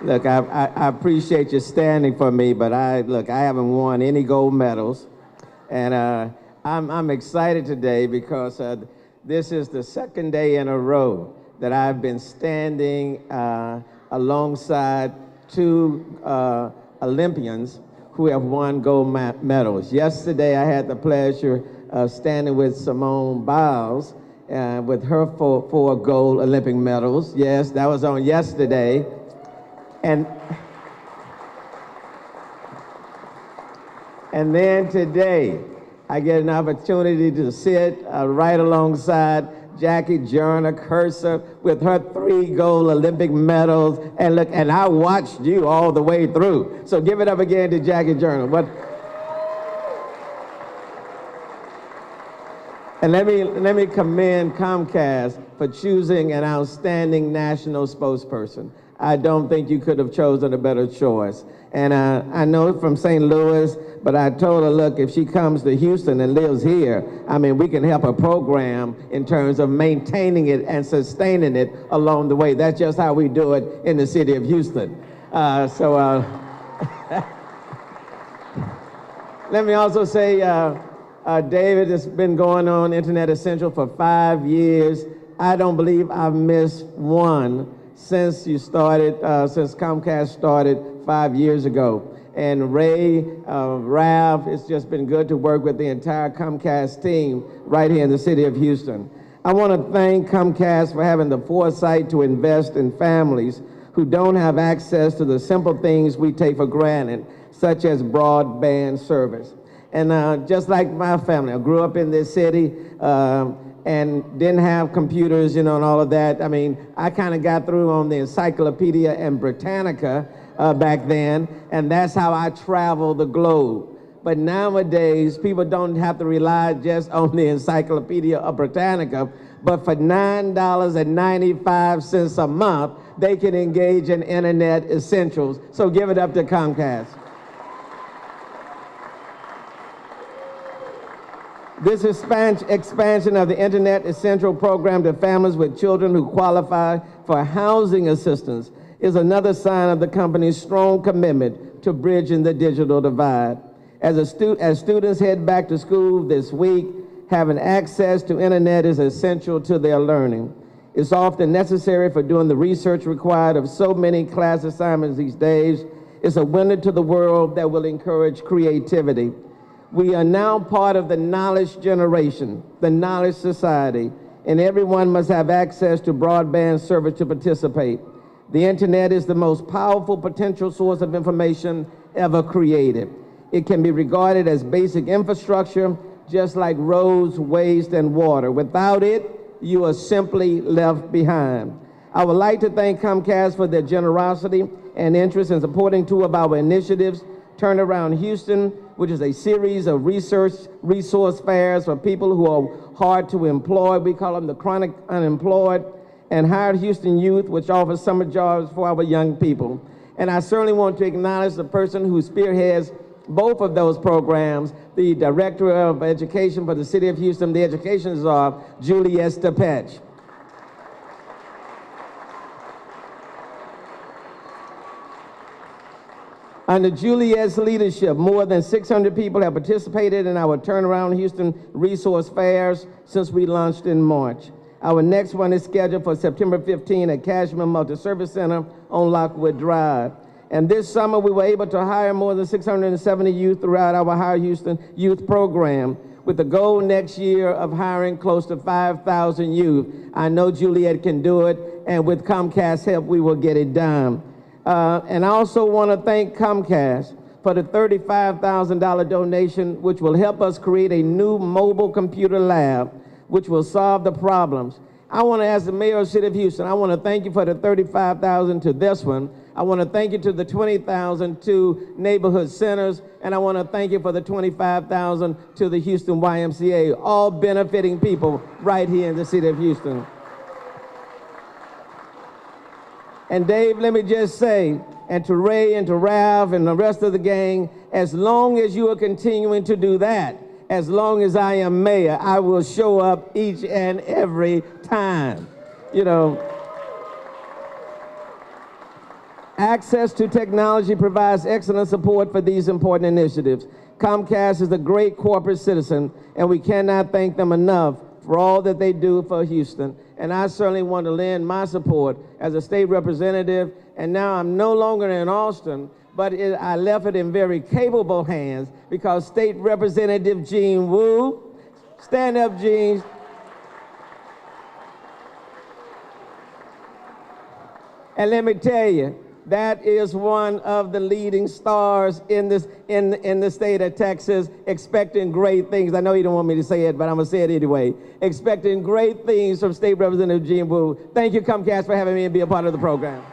Look, I appreciate you standing for me, but I haven't won any gold medals, and I'm excited today because this is the second day in a row that I've been standing alongside two Olympians who have won gold medals. Yesterday, I had the pleasure of standing with Simone Biles with her four gold Olympic medals. Yes, that was on yesterday. And then today, I get an opportunity to sit right alongside Jackie Joyner-Kersee with her 3 gold Olympic medals. And look, and I watched you all the way through. So give it up again to Jackie Joyner. And let me commend Comcast for choosing an outstanding national spokesperson. I don't think you could have chosen a better choice. And I know from St. Louis, but I told her, look, if she comes to Houston and lives here, I mean, we can help her program in terms of maintaining it and sustaining it along the way. That's just how we do it in the city of Houston. Let me also say, David has been going on Internet Essentials for 5 years. I don't believe I've missed one since Comcast started 5 years ago. And Ray, Rav, it's just been good to work with the entire Comcast team right here in the city of Houston. I want to thank Comcast for having the foresight to invest in families who don't have access to the simple things we take for granted, such as broadband service. And just like my family, I grew up in this city and didn't have computers, and all of that. I mean, I kind of got through on the Encyclopedia and Britannica back then, and that's how I traveled the globe. But nowadays, people don't have to rely just on the Encyclopedia or Britannica, but for $9.95 a month, they can engage in Internet Essentials. So give it up to Comcast. This expansion of the Internet Essentials Program to families with children who qualify for housing assistance is another sign of the company's strong commitment to bridging the digital divide. As students head back to school this week, having access to internet is essential to their learning. It's often necessary for doing the research required of so many class assignments these days. It's a window to the world that will encourage creativity. We are now part of the knowledge generation, the knowledge society, and everyone must have access to broadband service to participate. The internet is the most powerful potential source of information ever created. It can be regarded as basic infrastructure, just like roads, waste, and water. Without it, you are simply left behind. I would like to thank Comcast for their generosity and interest in supporting 2 of our initiatives, Turnaround Houston, which is a series of resource fairs for people who are hard to employ. We call them the chronic unemployed. And Hired Houston Youth, which offers summer jobs for our young people. And I certainly want to acknowledge the person who spearheads both of those programs, the Director of Education for the City of Houston, the Education Czar, Juliet Stepech. Under Juliet's leadership, more than 600 people have participated in our Turnaround Houston resource fairs since we launched in March. Our next one is scheduled for September 15 at Cashman Multi-Service Center on Lockwood Drive. And this summer, we were able to hire more than 670 youth throughout our Hire Houston Youth Program, with the goal next year of hiring close to 5,000 youth. I know Juliet can do it, and with Comcast's help, we will get it done. And I also want to thank Comcast for the $35,000 donation, which will help us create a new mobile computer lab, which will solve the problems. I want to ask the mayor of the city of Houston, I want to thank you for the $35,000 to this one. I want to thank you to the $20,000 to neighborhood centers, and I want to thank you for the $25,000 to the Houston YMCA, all benefiting people right here in the city of Houston. And Dave, let me just say, and to Ray and to Rav and the rest of the gang, as long as you are continuing to do that, as long as I am mayor, I will show up each and every time, Access to technology provides excellent support for these important initiatives. Comcast is a great corporate citizen, and we cannot thank them enough for all that they do for Houston. And I certainly want to lend my support as a state representative, and now I'm no longer in Austin, but I left it in very capable hands because State Representative Gene Wu, stand up, Gene. And let me tell you, that is one of the leading stars in the state of Texas, expecting great things. I know you don't want me to say it, but I'm going to say it anyway. Expecting great things from State Representative Gene Wu. Thank you, Comcast, for having me and be a part of the program.